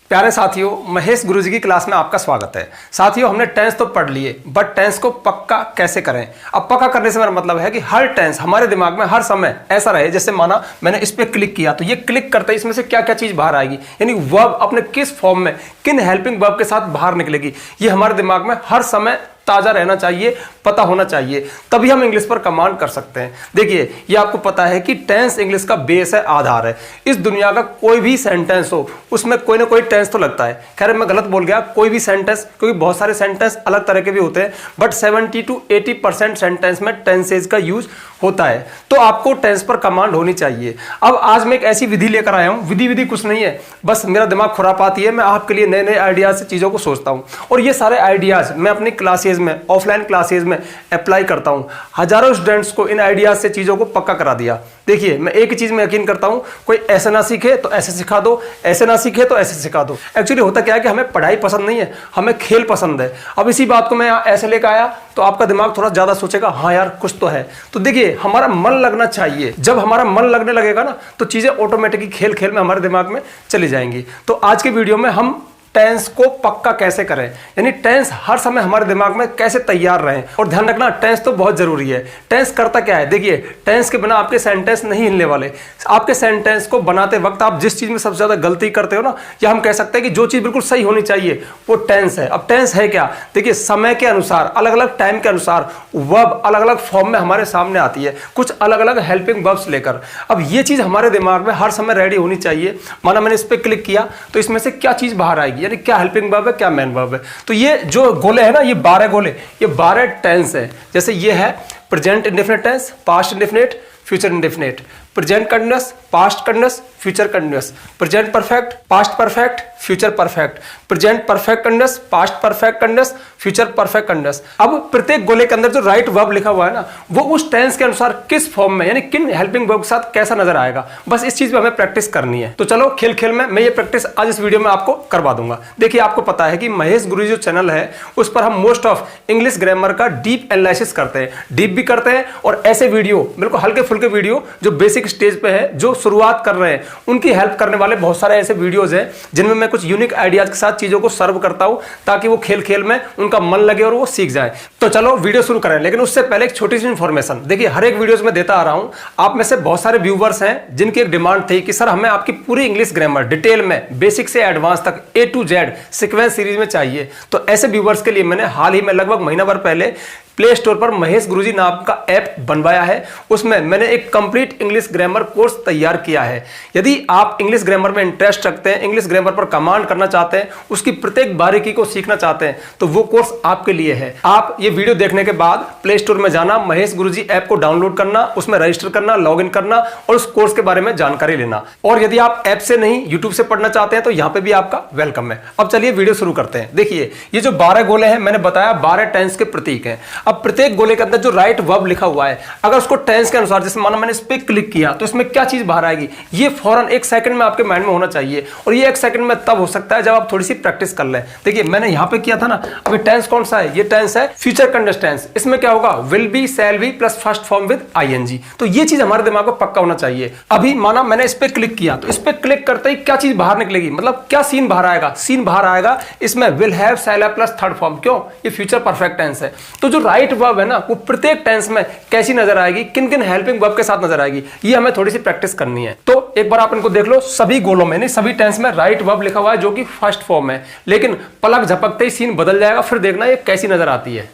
प्यारे साथियों, महेश गुरुजी की क्लास में आपका स्वागत है। साथियों, हमने टेंस तो पढ़ लिए, बट टेंस को पक्का कैसे करें। अब पक्का करने से मेरा मतलब है कि हर टेंस हमारे दिमाग में हर समय ऐसा रहे, जैसे माना मैंने इस पे क्लिक किया तो ये क्लिक करते ही इसमें से क्या क्या चीज बाहर आएगी, यानी वर्ब अपने किस फॉर्म में किन हेल्पिंग वर्ब के साथ बाहर निकलेगी, ये हमारे दिमाग में हर समय ताजा रहना चाहिए, पता होना चाहिए, तभी हम इंग्लिश पर कमांड कर सकते हैं। देखिए, ये आपको पता है कि टेंस इंग्लिश का बेस है, आधार है। इस दुनिया का कोई भी सेंटेंस हो उसमें कोई ना कोई टेंस तो लगता है। खैर, मैं गलत बोल गया, कोई भी सेंटेंस, क्योंकि बहुत सारे सेंटेंस अलग तरह के भी होते हैं, बट 70 to 80% सेंटेंस में टेंसेज का यूज होता है। तो आपको टेंस पर कमांड होनी चाहिए। अब आज मैं एक ऐसी विधि लेकर आया हूं, विधि कुछ नहीं है, बस मेरा दिमाग खुरापाती है। मैं आपके लिए नए नए आइडियाज से चीजों को सोचता हूं, और ये सारे आइडियाज मैं अपनी क्लासेज में, ऑफलाइन क्लासेज में अप्लाई करता हूं। हजारों स्टूडेंट्स को इन आइडियाज से चीजों को पक्का करा दिया। देखिए, मैं एक ही चीज में यकीन करता हूं, कोई ऐसे ना सीखे तो ऐसे सिखा दो, ऐसे ना सीखे तो ऐसे सिखा दो। एक्चुअली होता क्या है कि हमें पढ़ाई पसंद नहीं है, हमें खेल पसंद है। अब इसी बात को मैं यहाँ ऐसे लेकर आया तो आपका दिमाग थोड़ा ज्यादा सोचेगा, हाँ यार कुछ तो है। तो देखिए, हमारा मन लगना चाहिए। जब हमारा मन लगने लगेगा ना, तो चीजें ऑटोमेटिकली खेल खेल में हमारे दिमाग में चली जाएंगी। तो आज के वीडियो में हम टेंस को पक्का कैसे करें, यानी टेंस हर समय हमारे दिमाग में कैसे तैयार रहें। और ध्यान रखना, टेंस तो बहुत जरूरी है। टेंस करता क्या है, देखिए, टेंस के बिना आपके सेंटेंस नहीं हिलने वाले। आपके सेंटेंस को बनाते वक्त आप जिस चीज में सबसे ज्यादा गलती करते हो ना, या हम कह सकते हैं कि जो चीज बिल्कुल सही होनी चाहिए, वो टेंस है। अब टेंस है क्या, देखिए, समय के अनुसार, अलग अलग टाइम के अनुसार वर्ब अलग अलग फॉर्म में हमारे सामने आती है, कुछ अलग अलग हेल्पिंग वर्ब्स लेकर। अब ये चीज हमारे दिमाग में हर समय रेडी होनी चाहिए। माना मैंने इस पर क्लिक किया तो इसमें से क्या चीज बाहर आएगी, यानी क्या हेल्पिंग वर्ब है, क्या मेन वर्ब है। तो ये जो गोले है ना, ये 12 गोले, ये 12 टेंस है। जैसे ये है present indefinite tense, past indefinite, future indefinite, present continuous, past continuous, future continuous, present perfect, past perfect, future perfect, present perfect continuous, past perfect continuous, future perfect continuous. अब प्रत्येक गोले के अंदर जो राइट वर्ब लिखा हुआ है ना, वो उस टेंस के अनुसार किस फॉर्म में, यानी किन हेल्पिंग वर्ब के साथ कैसा नजर आएगा, बस इस चीज पे हमें प्रैक्टिस करनी है। तो चलो, खेल खेल में मैं ये प्रैक्टिस आज इस वीडियो में आपको करवा दूंगा। देखिए, आपको पता है कि महेश गुरुजी जो चैनल है, उस पर हम मोस्ट ऑफ इंग्लिश ग्रामर का डीप एनालिसिस करते हैं, डीप भी करते हैं, और ऐसे वीडियो, बिल्कुल हल्के फुल्के वीडियो जो बेसिक स्टेज पे है, जो शुरुआत कर रहे हैं, उनकी हेल्प करने वाले बहुत सारे ऐसे वीडियोस हैं जिनमें मैं कुछ यूनिक आइडियाज के साथ चीजों को सर्व करता हूं, ताकि वो खेल खेल में उनका मन लगे और वो सीख जाए। तो चलो वीडियो शुरू करें, लेकिन उससे पहले एक छोटी सी इंफॉर्मेशन। देखिए, हर एक वीडियोस में देता आ रहा हूं, आप में से बहुत सारे व्यूवर्स हैं जिनकी एक डिमांड थी कि सर, हमें आपकी पूरी इंग्लिश ग्रामर डिटेल में, बेसिक से एडवांस तक, A to Z sequence series में चाहिए। तो ऐसे व्यूवर्स के लिए मैंने हाल ही में, लगभग महीना भर पहले, प्ले स्टोर पर महेश गुरुजी नाम का ऐप बनवाया है। उसमें मैंने एक कंप्लीट इंग्लिश ग्रामर कोर्स तैयार किया है। यदि आप इंग्लिश ग्रामर में इंटरेस्ट रखते हैं, इंग्लिश ग्रामर पर कमांड करना चाहते हैं, उसकी प्रत्येक बारीकी को सीखना चाहते हैं, तो वो कोर्स आपके लिए है। आप ये वीडियो देखने के बाद प्ले स्टोर में जाना, महेश गुरुजी ऐप को डाउनलोड करना, उसमें रजिस्टर करना, लॉग इन करना, और उस कोर्स के बारे में जानकारी लेना। और यदि आप ऐप से नहीं, यूट्यूब से पढ़ना चाहते हैं, तो यहाँ पे भी आपका वेलकम है। अब चलिए वीडियो शुरू करते हैं। देखिए, ये जो 12 गोले हैं, मैंने बताया 12 टेंस के प्रतीक हैं। अब प्रत्येक गोले के अंदर जो राइट वर्ब लिखा हुआ है, अगर उसको टेंस के अनुसार, जैसे माना मैंने इस पे क्लिक किया तो इसमें क्या चीज बाहर आएगी, ये फौरन 1 सेकंड में आपके माइंड में होना चाहिए। और ये 1 सेकंड में तब हो सकता है जब आप थोड़ी सी प्रैक्टिस कर लें। देखिए, मैंने यहां पे किया था ना, अभी टेंस कौन सा है, ये टेंस है फ्यूचर कंटीन्यूअस टेंस। इसमें क्या होगा, will be, shall B plus first form with ING। तो ये चीज हमारे दिमाग में पक्का होना चाहिए। अभी माना मैंने इस पे क्लिक किया तो इस पे क्लिक करते ही क्या चीज बाहर निकलेगी, मतलब क्या सीन बाहर आएगा, सीन बाहर आएगा इसमें will have, shall have plus third form. क्यों, ये फ्यूचर परफेक्ट टेंस है। तो जो राइट वर्ब है ना, वो प्रत्येक टेंस में कैसी नजर आएगी, किन किन हेल्पिंग वर्ब के साथ नजर आएगी, ये हमें थोड़ी सी प्रैक्टिस करनी है। तो एक बार आप इनको देख लो, सभी गोलों में, नहीं सभी टेंस में राइट वर्ब लिखा हुआ है जो कि फर्स्ट फॉर्म है, लेकिन पलक झपकते ही सीन बदल जाएगा। फिर देखना ये कैसी नजर आती है।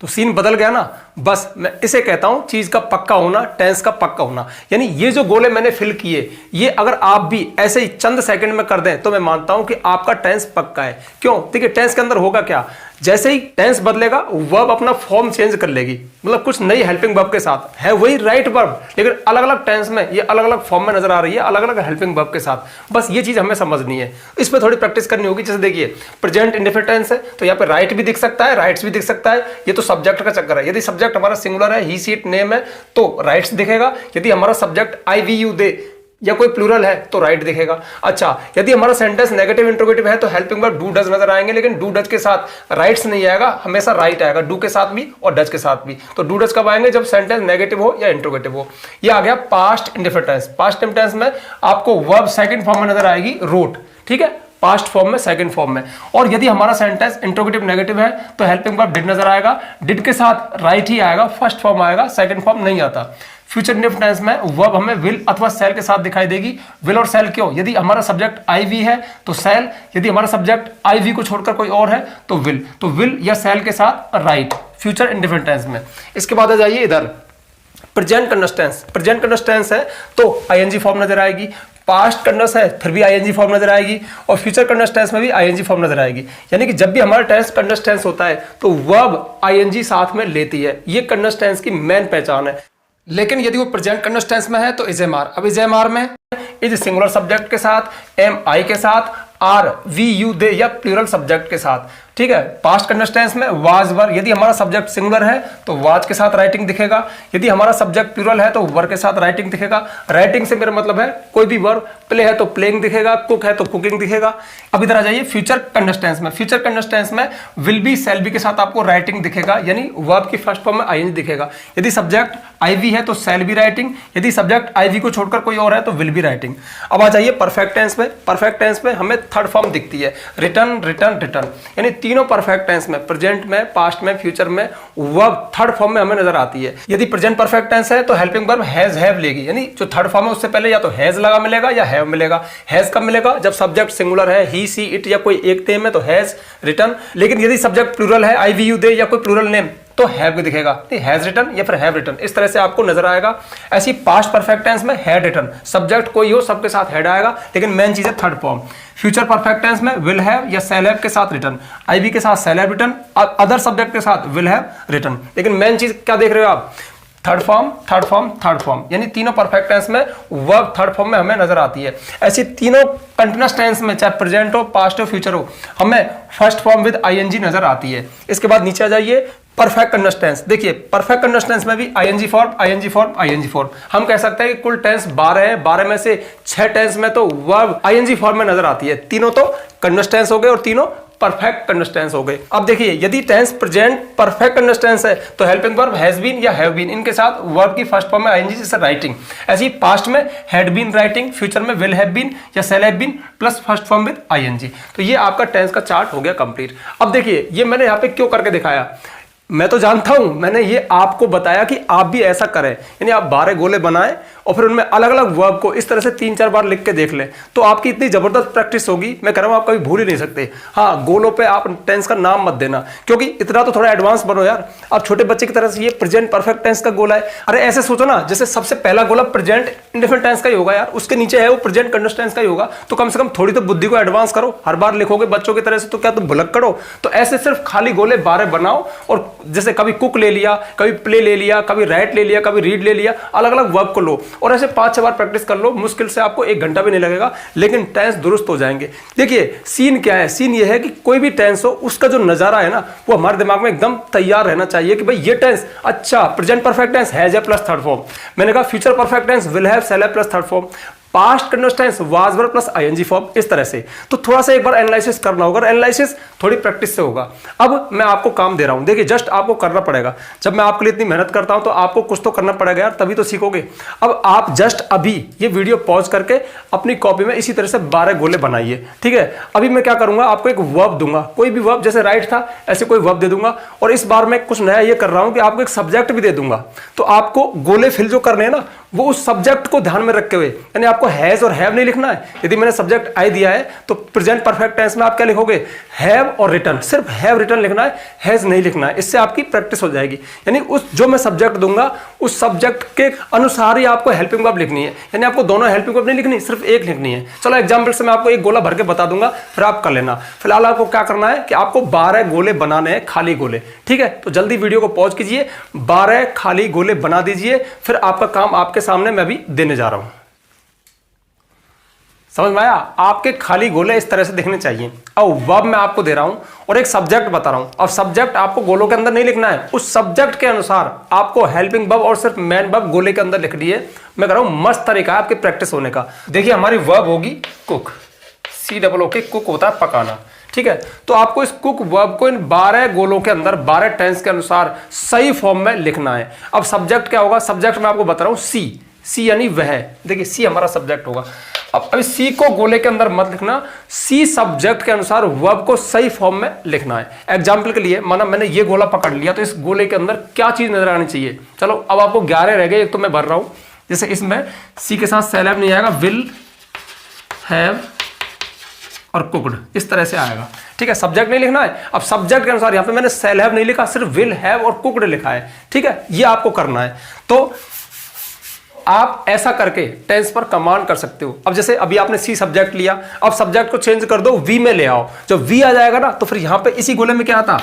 तो सीन बदल गया ना, बस मैं इसे कहता हूं चीज का पक्का होना, टेंस का पक्का होना। यानी ये जो गोले मैंने फिल किए, ये अगर आप भी ऐसे ही चंद सेकंड में कर दें तो मैं मानता हूं कि आपका टेंस पक्का है। क्यों, देखिए, टेंस के अंदर होगा क्या, जैसे ही टेंस बदलेगा, वर्ब अपना फॉर्म चेंज कर लेगी, मतलब कुछ नई हेल्पिंग वर्ब के साथ है, वही राइट वर्ब, लेकिन अलग अलग टेंस में ये अलग अलग फॉर्म में नजर आ रही है, अलग अलग हेल्पिंग वर्ब के साथ। बस ये चीज हमें समझनी है, इस पर थोड़ी प्रैक्टिस करनी होगी। जैसे देखिए, प्रेजेंट इंडेफिनिट टेंस है, तो यहाँ पे राइट भी दिख सकता है, राइट्स भी दिख सकता है। ये तो सब्जेक्ट का चक्कर है। यदि सब्जेक्ट हमारा सिंगुलर है, ही, सी, इट, नेम है, तो राइट्स दिखेगा। यदि हमारा subject I, we, you, they, या कोई प्लूरल है तो राइट दिखेगा। अच्छा, यदि हमारा सेंटेंस नेगेटिव इंट्रोगेटिव है तो हेल्पिंग वर्ब डू डज नजर आएंगे, लेकिन डू डज के साथ राइट्स नहीं आएगा, हमेशा राइट आएगा, डू के साथ भी और डज के साथ भी। तो डू डज कब आएंगे? जब सेंटेंस नेगेटिव हो या इंट्रोगेटिव हो। ये आ गया past indefinite tense. Past tense में आपको वर्ब सेकंड फॉर्म में नजर आएगी रोट, ठीक है, पास्ट फॉर्म में, सेकंड फॉर्म में। और यदि हमारा सेंटेंस इंट्रोगेटिव नेगेटिव है तो हेल्पिंग वर्ब डिड नजर आएगा, डिड के साथ राइट ही आएगा, फर्स्ट फॉर्म आएगा, सेकंड फॉर्म नहीं आता। फ्यूचर इंडेफिनिट टेंस में वर्ब हमें विल अथवा सेल के साथ दिखाई देगी। विल और सेल क्यों? यदि हमारा सब्जेक्ट आई वी है तो सेल, यदि हमारा सब्जेक्ट आई वी को छोड़कर कोई और है तो विल या सेल के साथ राइट, फ्यूचर इंडेफिनिट टेंस में। इसके बाद आ जाइए इधर present continuous tense. Present continuous tense है तो आईएनजी फॉर्म नजर आएगी, पास्ट कंटिन्यूअस है फिर भी आईएनजी फॉर्म नजर आएगी, और फ्यूचर कंटिन्यूअस टेंस में भी आईएनजी फॉर्म नजर आएगी। यानी कि जब भी हमारा टेंस कंटिन्यूअस टेंस होता है तो वर्ब आईएनजी साथ में लेती है। ये कंटिन्यूअस टेंस की मेन पहचान है। लेकिन यदि वो प्रेजेंट कंटिन्यूअस टेंस में है तो इज एम आर। अब इज एम आर में इज सिंगुलर सब्जेक्ट के साथ, एम आई के साथ, आर वी यू दे या प्लूरल सब्जेक्ट के साथ, ठीक है। पास्ट कंटिन्यूअस टेंस में वाज वर, यदि हमारा सब्जेक्ट सिंगुलर है तो वाज के साथ राइटिंग दिखेगा, यदि हमारा सब्जेक्ट प्लूरल है तो वर के साथ राइटिंग दिखेगा। राइटिंग से मेरा मतलब है कोई भी वर्ब, प्ले है तो प्लेइंग दिखेगा, कुक है तो कुकिंग दिखेगा। अब इधर आ जाइए फ्यूचर कंटिन्यूअस टेंस में। फ्यूचर कंटिन्यूअस टेंस में विल बी शैल बी के साथ आपको राइटिंग दिखेगा, यानी वर्ब की फर्स्ट फॉर्म में आईएनजी दिखेगा। यदि सब्जेक्ट आई वी है तो शैल बी राइटिंग, यदि सब्जेक्ट आई वी को छोड़कर कोई और है तो विल बी राइटिंग। अब आ जाइए परफेक्ट टेंस में। परफेक्ट टेंस में हमें थर्ड फॉर्म दिखती है, रिटर्न रिटर्न रिटर्न, यानी तीनों परफेक्ट टेंस में, प्रेजेंट में, पास्ट में, फ्यूचर में वर्ब थर्ड फॉर्म में हमें नजर आती है। यदि प्रेजेंट परफेक्ट टेंस है तो हेल्पिंग वर्ब हैज हैव लेगी, यानी जो थर्ड फॉर्म है उससे पहले या तो हैज लगा मिलेगा या हैव मिलेगा। हैज कब मिलेगा? जब सब्जेक्ट सिंगुलर है, ही सी इट या कोई एक नेम है तो हैज रिटर्न। लेकिन यदि सब्जेक्ट प्लूरल है, आई वी यू दे या कोई प्लूरल नेम तो हैव दिखेगा, हैज रिटन या फिर हैव रिटन, इस तरह से आपको नजर आएगा। ऐसी पास्ट परफेक्ट टेंस में हैड रिटन, सब्जेक्ट कोई हो सबके साथ हैड आएगा, लेकिन मेन चीज है third form. Future perfect tense में विल हैव या शैल हैव के साथ रिटन, आई वी के साथ shall have written, other subject के साथ विल हैव रिटन। लेकिन मेन चीज क्या देख रहे हो आप? Third form, third form, third form, यानी तीनों परफेक्ट टेंस में वर्ब थर्ड फॉर्म में हमें नजर आती है। ऐसी तीनों कंटिन्यूअस टेंस में, चाहे प्रेजेंट हो, पास्ट हो, फ्यूचर हो, हमें फर्स्ट फॉर्म विद आईएनजी नजर आती है। इसके बाद नीचे आ जाइए परफेक्ट कंटिन्यूअस टेंस। देखिए परफेक्ट कंटिन्यूअस टेंस में भी I N G form, I N G form, I N G form. हम कह सकते हैं कि कुल टेंस 12 है, 12 में से 6 टेंस में तो वर्ब आईएनजी फॉर्म में नजर आती है। तीनों तो कंटिन्यूअस टेंस हो गए और तीनों परफेक्ट कंटिन्यूअस टेंस हो गए। अब देखिए यदि tense present perfect continuous tense है तो हेल्पिंग वर्ब हैज बीन या हैव बीन, इनके साथ वर्ब की फर्स्ट फॉर्म में आईएनजी जैसे राइटिंग। ऐसी पास्ट में हैड बीन राइटिंग, फ्यूचर में विल हैव बीन या shall have been plus first form with I N G. तो ये आपका टेंस का चार्ट हो गया कंप्लीट। अब देखिए ये मैंने यहाँ पे क्यों करके दिखाया, मैं तो जानता हूं, मैंने ये आपको बताया कि आप भी ऐसा करें, यानी आप 12 गोले बनाएं और फिर उनमें अलग अलग वर्ब को इस तरह से 3-4 बार लिख के देख लें, तो आपकी इतनी जबरदस्त प्रैक्टिस होगी, मैं कह रहा हूं आप कभी भूल ही नहीं सकते। हाँ, गोलों पे आप टेंस का नाम मत देना, क्योंकि इतना तो थोड़ा एडवांस बनो यार। आप छोटे बच्चे की तरह से ये प्रेजेंट परफेक्ट टेंस का गोला है, अरे ऐसे सोचो ना जैसे सबसे पहला गोला प्रेजेंट इंडेफिनिट टेंस का ही होगा यार, उसके नीचे है वो प्रेजेंट कंटिन्यूअस टेंस का ही होगा। तो कम से कम थोड़ी तो बुद्धि को एडवांस करो, हर बार लिखोगे बच्चों की तरह से तो क्या तुम भुलक्कड़ हो? तो ऐसे सिर्फ खाली गोले 12 बनाओ, और जैसे कभी कुक ले लिया, कभी प्ले ले लिया, कभी राइट ले लिया, कभी रीड ले लिया, अलग अलग वर्ब को लो और ऐसे 5-6 बार प्रैक्टिस कर लो। मुश्किल से आपको 1 घंटा भी नहीं लगेगा, लेकिन टेंस दुरुस्त हो जाएंगे। देखिए सीन क्या है, सीन ये है कि कोई भी टेंस हो उसका जो नजारा है ना वो हमारे दिमाग में एकदम तैयार रहना चाहिए कि भाई ये टेंस, अच्छा प्रेजेंट परफेक्ट टेंस हैज है प्लस थर्ड फॉर्म, मैंने कहा future perfect tense will have shall have plus third form, past continuous tense was were plus I N G form, इस तरह से। तो थोड़ा सा एक बार एनालिसिस करना होगा, एनालिसिस थोड़ी प्रैक्टिस से होगा। अब मैं आपको काम दे रहा हूं, देखिए जस्ट आपको करना पड़ेगा। जब मैं आपके लिए इतनी मेहनत करता हूं तो आपको कुछ तो करना पड़ेगा यार, तभी तो सीखोगे। अब आप जस्ट अभी ये वीडियो पॉज करके अपनी कॉपी में इसी तरह से 12 गोले बनाइए, ठीक है। अभी मैं क्या करूंगा, आपको एक वर्ब दूंगा, कोई भी वर्ब, जैसे राइट था ऐसे कोई वर्ब दे दूंगा, और इस बार मैं कुछ नया ये कर रहा हूं कि आपको एक सब्जेक्ट भी दे दूंगा। तो आपको गोले फिल जो करने हैं ना वो उस सब्जेक्ट को ध्यान में रखते हुए, यानी आपको हैज और हैव नहीं लिखना है। यदि मैंने सब्जेक्ट आई दिया है तो प्रेजेंट परफेक्ट टेंस में आप क्या लिखोगे, हैव और रिटन, सिर्फ हैव रिटन लिखना है, हैज नहीं लिखना है। इससे आपकी प्रैक्टिस हो जाएगी। यानी उस जो मैं सब्जेक्ट दूंगा उस सब्जेक्ट के अनुसार ही आपको हेल्पिंग वर्ब लिखनी है, यानी आपको दोनों हेल्पिंग वर्ब नहीं लिखनी, सिर्फ एक लिखनी है। चलो एग्जाम्पल से मैं आपको एक गोला भर के बता दूंगा, फिर आप कर लेना। फिलहाल आपको क्या करना है कि आपको 12 गोले बनाने हैं, खाली गोले, ठीक है। तो जल्दी वीडियो को पॉज कीजिए, 12 खाली गोले बना दीजिए, फिर आपका काम आपके सामने मैं भी देने जा रहा हूं। समझ में आया? आपके खाली गोले इस तरह से दिखने चाहिए। अब वर्ब मैं आपको दे रहा हूं और एक सब्जेक्ट बता रहा हूं। अब सब्जेक्ट आपको गोलों के अंदर नहीं लिखना है, उस सब्जेक्ट के अनुसार आपको हेल्पिंग वर्ब और सिर्फ मेन वर्ब गोले के अंदर लिख दिए। मैं कह रहा हूं मस्त तरीका है आपकी प्रैक्टिस होने का। देखिए हमारी वर्ब होगी कुक, COO कुक होता है पकाना, ठीक है। तो आपको इस कुक वर्ब को इन 12 गोलों के अंदर 12 टेंस के अनुसार सही फॉर्म में लिखना है। अब सब्जेक्ट क्या होगा? सब्जेक्ट मैं आपको बता रहा हूं सी यानी वह। देखिए सी हमारा सब्जेक्ट होगा। अब अभी सी को गोले के अंदर मत लिखना, सी सब्जेक्ट के अनुसार वर्ब को सही फॉर्म में लिखना है। एग्जाम्पल के लिए माना मैंने ये गोला पकड़ लिया, तो इस गोले के अंदर क्या चीज नजर आनी चाहिए? चलो अब आपको 11 रह गए, एक तो मैं भर रहा हूं। जैसे इसमें सी के साथ सेल हैव नहीं आएगा, विल हैव और कुक्ड, इस तरह से आएगा, ठीक है। सब्जेक्ट नहीं लिखना है। अब सब्जेक्ट के अनुसार यहां पे मैंने सेल हैव नहीं लिखा, सिर्फ विल हैव और कुक्ड लिखा है, ठीक है। ये आपको करना है। तो आप ऐसा करके टेंस पर कमांड कर सकते हो। अब जैसे अभी आपने सी सब्जेक्ट लिया, अब सब्जेक्ट को चेंज कर दो, वी में ले आओ। जब वी आ जाएगा ना, तो फिर यहां पे इसी गोले में क्या आता?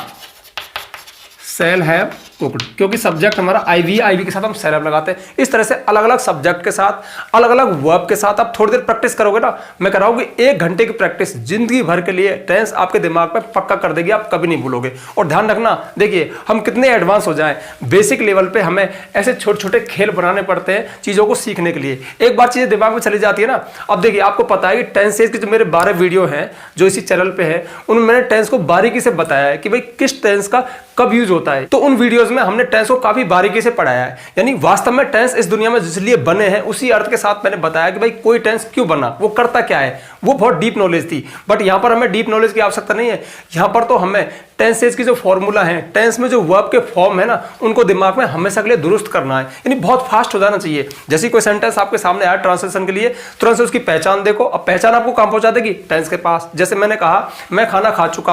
सेल हैव कुक्ड, क्योंकि सब्जेक्ट हमारा आईवी के साथ हम सेल हैव लगाते हैं। इस तरह से अलग अलग सब्जेक्ट के साथ, अलग अलग वर्ब के साथ आप थोड़ी देर प्रैक्टिस करोगे ना, मैं कह रहा हूं कि 1 घंटे की प्रैक्टिस जिंदगी भर के लिए टेंस आपके दिमाग में पक्का कर देगी, आप कभी नहीं भूलोगे। और ध्यान रखना, देखिए हम कितने एडवांस हो जाएं, बेसिक लेवल पे हमें ऐसे छोटे छोटे खेल बनाने पड़ते हैं चीजों को सीखने के लिए। एक बार चीजें दिमाग में चली जाती है ना। अब देखिए आपको पता है कि टेंसेज के जो मेरे 12 वीडियो हैं जो इसी चैनल पे है, उनमें मैंने टेंस को बारीकी से बताया है कि भाई किस टेंस का कब यूज होता है। तो उन वीडियोस में हमने टेंस को काफी बारीकी से पढ़ाया है। यानी वास्तव में टेंस इस दुनिया में जिसलिए बने हैं, उसी अर्थ के साथ मैंने बताया कि भाई कोई टेंस क्यों बना, वो करता क्या है। वो बहुत डीप नॉलेज थी, बट यहां पर हमें डीप नॉलेज की आवश्यकता नहीं है। यहां पर तो हमें टेंसेज की जो फॉर्मूला है, टेंस में जो वर्ब के फॉर्म है ना, उनको दिमाग में हमेशा के लिए दुरुस्त करना है। यानी बहुत फास्ट हो जाना चाहिए। जैसे कोई सेंटेंस आपके सामने आया ट्रांसलेशन के लिए, तुरंत से उसकी पहचान देखो। अब पहचान आपको कहां पहुंचा देगी? टेंस के पास। जैसे मैंने कहा मैं खाना खा चुका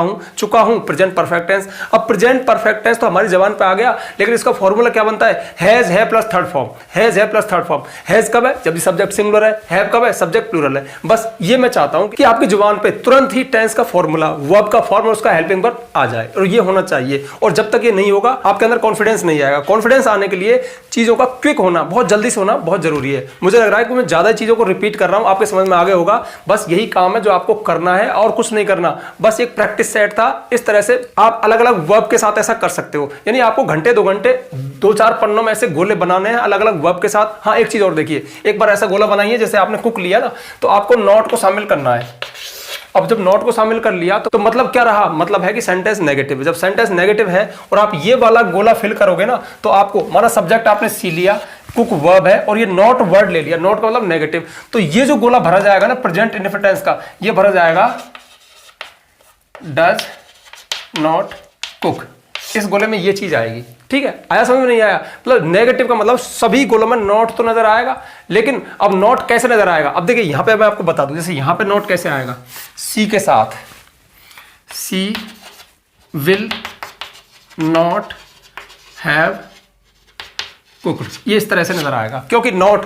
हूं, प्रेजेंट परफेक्ट टेंस। अब प्रेजेंट परफेक्ट टेंस तो हमारी जबान पे आ गया, लेकिन इसका फॉर्मूला क्या बनता है? हैज है प्लस थर्ड फॉर्म। हैज है प्लस थर्ड फॉर्म। हैज कब है? जब सब्जेक्ट सिंगुलर है। हैव कब है? सब्जेक्ट प्लूरल है। बस ये मैं चाहता हूं कि आपकी जुबान पे तुरंत ही टेंस का फॉर्मूला, वर्ब का फॉर्म और उसका हेल्पिंग वर्ब आ जाए, और ये होना चाहिए। और जब तक ये नहीं होगा, आपके अंदर कॉन्फिडेंस नहीं आएगा। कॉन्फिडेंस आने के लिए चीजों का क्विक होना, बहुत जल्दी से होना बहुत जरूरी है। मुझे लग रहा है कि मैं ज्यादा चीजों को रिपीट कर रहा हूं, आपके समझ में आ गया होगा। बस यही काम है जो आपको करना है और कुछ नहीं करना। बस एक प्रैक्टिस सेट था। इस तरह से आप अलग अलग वर्ब के साथ ऐसा कर सकते हो। यानी आपको घंटे 2 घंटे 2-4 पन्नों में ऐसे गोले बनाने हैं अलग अलग वर्ब के साथ। हाँ, एक चीज और देखिए, एक बार ऐसा गोला बनाइए, जैसे आपने कुक लिया ना, तो आपको नॉट को शामिल करना है। अब जब नॉट को शामिल कर लिया तो मतलब क्या रहा? मतलब है कि सेंटेंस नेगेटिव है। जब सेंटेंस नेगेटिव है और आप ये वाला गोला फिल करोगे ना, तो आपको माना सब्जेक्ट आपने सी लिया, कुक वर्ब है, और ये नॉट वर्ड ले लिया। नॉट का मतलब नेगेटिव। तो ये जो गोला भरा जाएगा ना प्रेजेंट इंडेफिनिट टेंस का, ये भरा जाएगा डज नॉट कुक। इस गोले में ये चीज आएगी, ठीक है। आया समझ में? नहीं आया? मतलब नेगेटिव का मतलब सभी गोलों में नॉट तो नजर आएगा, लेकिन अब नॉट कैसे नजर आएगा? अब देखिए यहां पे मैं आपको बता दूं, जैसे यहां पे नॉट कैसे आएगा? सी के साथ, सी विल नॉट हैव कुक्ड, ये इस तरह से नजर आएगा, क्योंकि नॉट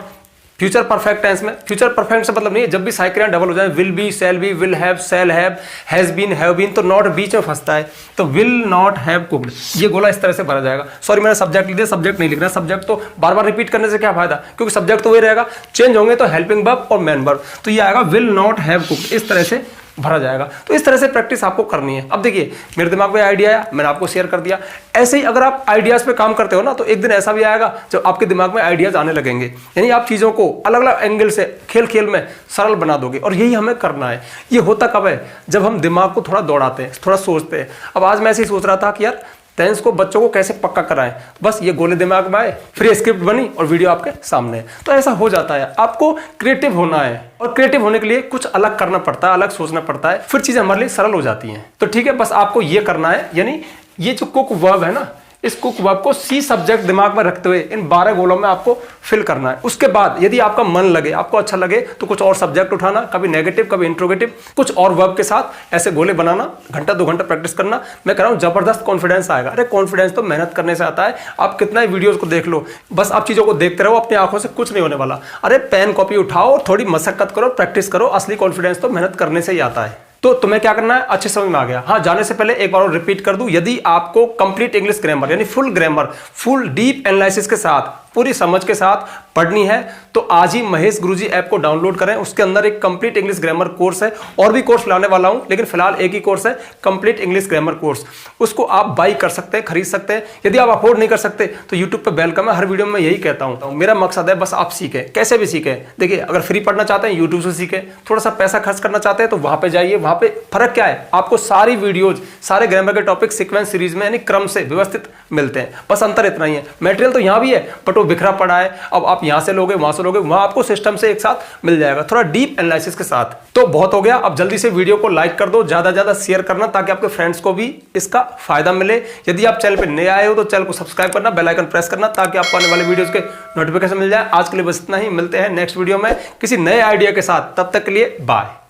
फ्यूचर परफेक्ट टेंस में, फ्यूचर परफेक्ट से मतलब नहीं है, जब भी साइक्रियां डबल हो जाए, will be, shall be, will have, shall have, has been, have been, तो नॉट बीच में फंसता है, तो विल नॉट हैव कुक्ड, ये गोला इस तरह से भरा जाएगा। सॉरी मैंने सब्जेक्ट लिख दिया, सब्जेक्ट नहीं लिखना। सब्जेक्ट तो बार बार रिपीट करने से क्या फायदा, क्योंकि सब्जेक्ट तो वही रहेगा, चेंज होंगे तो हेल्पिंग वर्ब और मेन वर्ब। तो ये आएगा विल नॉट हैव कुक्ड, इस तरह से भरा जाएगा। तो इस तरह से प्रैक्टिस आपको करनी है। अब देखिए मेरे दिमाग में आइडिया आया, मैंने आपको शेयर कर दिया। ऐसे ही अगर आप आइडियाज पे काम करते हो ना, तो एक दिन ऐसा भी आएगा जब आपके दिमाग में आइडियाज आने लगेंगे। यानी आप चीजों को अलग अलग एंगल से खेल खेल में सरल बना दोगे, और यही हमें करना है। ये होता कब है? जब हम दिमाग को थोड़ा दौड़ाते हैं, थोड़ा सोचते हैं। अब आज मैं ऐसे ही सोच रहा था कि यार टेंस को बच्चों को कैसे पक्का कराएं, बस ये गोले दिमाग में आए, फ्री स्क्रिप्ट बनी और वीडियो आपके सामने है। तो ऐसा हो जाता है। आपको क्रिएटिव होना है, और क्रिएटिव होने के लिए कुछ अलग करना पड़ता है, अलग सोचना पड़ता है, फिर चीजें हमारे लिए सरल हो जाती हैं। तो ठीक है, बस आपको ये करना है। यानी ये जो कुक वर्ब है ना, इस कुक वर्ब को सी सब्जेक्ट दिमाग में रखते हुए इन 12 गोलों में आपको फिल करना है। उसके बाद यदि आपका मन लगे, आपको अच्छा लगे, तो कुछ और सब्जेक्ट उठाना, कभी नेगेटिव कभी इंट्रोगेटिव, कुछ और वर्ब के साथ ऐसे गोले बनाना, घंटा 2 घंटा प्रैक्टिस करना। मैं कह रहा हूं जबरदस्त कॉन्फिडेंस आएगा। अरे कॉन्फिडेंस तो मेहनत करने से आता है। आप कितना ही वीडियोस को देख लो, बस आप चीजों को देखते रहो, अपनी आंखों से कुछ नहीं होने वाला। अरे पेन कॉपी उठाओ, थोड़ी मशक्कत करो, प्रैक्टिस करो। असली कॉन्फिडेंस तो मेहनत करने से ही आता है। तो तुम्हें क्या करना है, अच्छे समझ में आ गया? हाँ, जाने से पहले एक बार और रिपीट कर दूं, यदि आपको कंप्लीट इंग्लिश ग्रामर यानी full grammar, full deep analysis के साथ पूरी समझ के साथ पढ़नी है तो आज ही महेश गुरुजी ऐप को डाउनलोड करें। उसके अंदर एक कंप्लीट इंग्लिश ग्रामर कोर्स है, और भी कोर्स लाने वाला हूं, लेकिन फिलहाल एक ही कोर्स है, कंप्लीट इंग्लिश ग्रामर कोर्स। उसको आप बाई कर सकते हैं, खरीद सकते हैं। यदि आप अफोर्ड नहीं कर सकते तो यूट्यूब पे वेलकम है। हर वीडियो में यही कहता हूं, मेरा मकसद है बस आप सीखें, कैसे भी सीखें। देखिए, अगर फ्री पढ़ना चाहते हैं यूट्यूब से सीखें, थोड़ा सा पैसा खर्च करना चाहते हैं तो वहां पे जाइए। वहां पे फर्क क्या है, आपको सारी वीडियोज, सारे ग्रामर के टॉपिक सीक्वेंस सीरीज में यानी क्रम से व्यवस्थित मिलते हैं। बस अंतर इतना ही है, मटेरियल तो यहां भी है बट वो बिखरा पड़ा है। अब आप यहां से लोगे, वहां से लोगे, वहां आपको सिस्टम से एक साथ मिल जाएगा, थोड़ा डीप एनालिसिस के साथ। तो बहुत हो गया, अब जल्दी से वीडियो को लाइक कर दो, ज्यादा ज्यादा शेयर करना ताकि आपके फ्रेंड्स को भी इसका फायदा मिले। यदि आप चैनल पे नए आए हो तो चैनल को सब्सक्राइब करना, बेल आइकन प्रेस करना ताकि आपको आने वाले वीडियोस के नोटिफिकेशन मिल जाए। आज के लिए बस इतना ही, मिलते हैं नेक्स्ट वीडियो में किसी नए आइडिया के साथ। तब तक के लिए बाय।